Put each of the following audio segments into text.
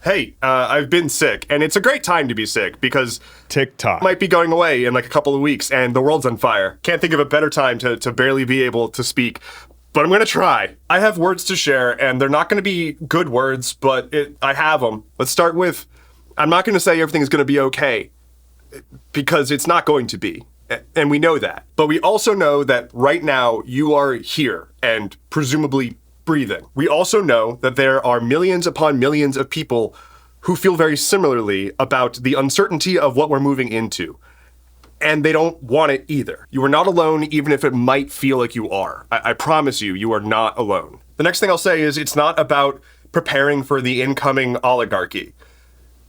Hey, I've been sick, and it's a great time to be sick because TikTok might be going away in like a couple of weeks, and the world's on fire. Can't think of a better time to barely be able to speak, but I'm gonna try. I have words to share, and they're not gonna be good words, but I have them. Let's start with, I'm not gonna say everything's gonna be okay, because it's not going to be. And we know that. But we also know that right now you are here and presumably breathing. We also know that there are millions upon millions of people who feel very similarly about the uncertainty of what we're moving into. And they don't want it either. You are not alone, even if it might feel like you are. I promise you, you are not alone. The next thing I'll say is it's not about preparing for the incoming oligarchy.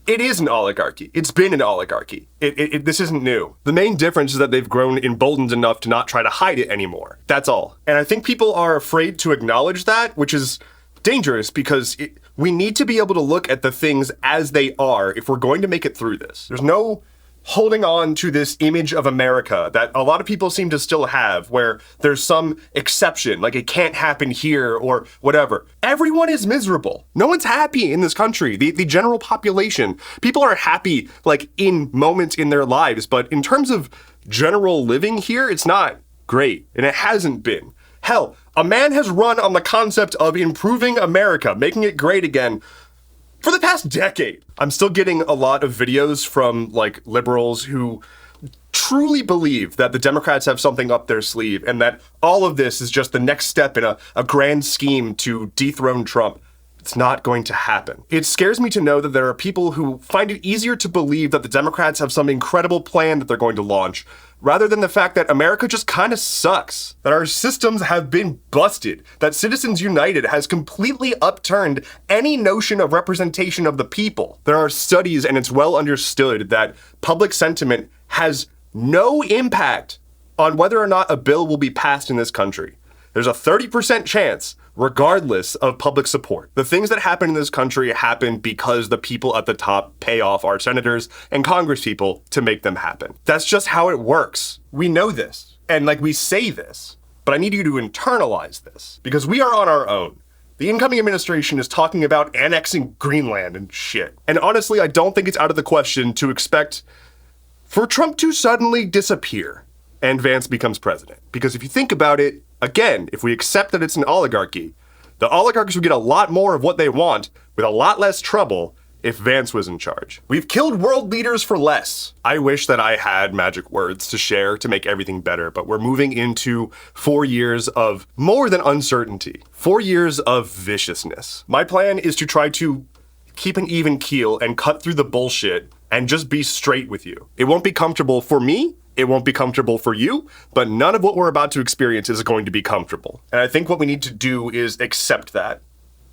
It is an oligarchy. It's been an oligarchy. This isn't new. The main difference is that they've grown emboldened enough to not try to hide it anymore. That's all. And I think people are afraid to acknowledge that, which is dangerous because we need to be able to look at the things as they are if we're going to make it through this. There's no holding on to this image of America that a lot of people seem to still have, where there's some exception, like it can't happen here or whatever. Everyone is miserable. No one's happy in this country. The general population, people are happy like in moments in their lives, but in terms of general living here, it's not great, and it hasn't been. Hell, a man has run on the concept of improving America, making it great again, for the past decade. I'm still getting a lot of videos from like liberals who truly believe that the Democrats have something up their sleeve and that all of this is just the next step in a grand scheme to dethrone Trump. It's not going to happen. It scares me to know that there are people who find it easier to believe that the Democrats have some incredible plan that they're going to launch, rather than the fact that America just kind of sucks, that our systems have been busted, that Citizens United has completely upturned any notion of representation of the people. There are studies, and it's well understood, that public sentiment has no impact on whether or not a bill will be passed in this country. There's a 30% chance, regardless of public support. The things that happen in this country happen because the people at the top pay off our senators and congresspeople to make them happen. That's just how it works. We know this, and like we say this, but I need you to internalize this, because we are on our own. The incoming administration is talking about annexing Greenland and shit. And honestly, I don't think it's out of the question to expect for Trump to suddenly disappear and Vance becomes president. Because if you think about it, again, if we accept that it's an oligarchy, the oligarchs would get a lot more of what they want with a lot less trouble if Vance was in charge. We've killed world leaders for less. I wish that I had magic words to share to make everything better, but we're moving into 4 years of more than uncertainty, 4 years of viciousness. My plan is to try to keep an even keel and cut through the bullshit and just be straight with you. It won't be comfortable for me. It won't be comfortable for you, but none of what we're about to experience is going to be comfortable. And I think what we need to do is accept that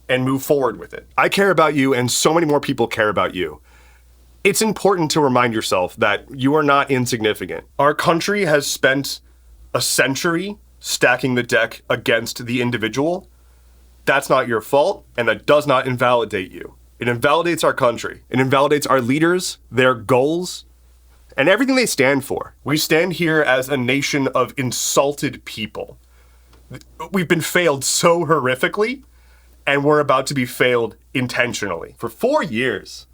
and move forward with it. I care about you, and so many more people care about you. It's important to remind yourself that you are not insignificant. Our country has spent a century stacking the deck against the individual. That's not your fault, and that does not invalidate you. It invalidates our country. It invalidates our leaders, their goals, and everything they stand for. We stand here as a nation of insulted people. We've been failed so horrifically, and we're about to be failed intentionally. For 4 years.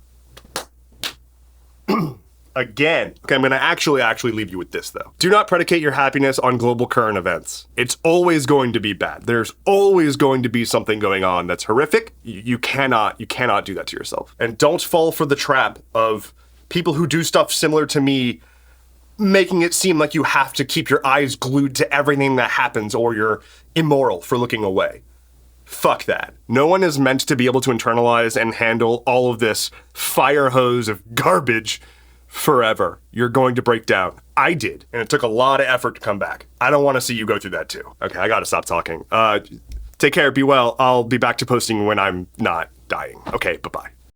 Again. Okay, I'm gonna actually leave you with this though. Do not predicate your happiness on global current events. It's always going to be bad. There's always going to be something going on that's horrific. You cannot do that to yourself. And don't fall for the trap of people who do stuff similar to me, making it seem like you have to keep your eyes glued to everything that happens or you're immoral for looking away. Fuck that. No one is meant to be able to internalize and handle all of this fire hose of garbage forever. You're going to break down. I did, and it took a lot of effort to come back. I don't want to see you go through that too. Okay, I gotta stop talking. Take care, be well. I'll be back to posting when I'm not dying. Okay, bye-bye.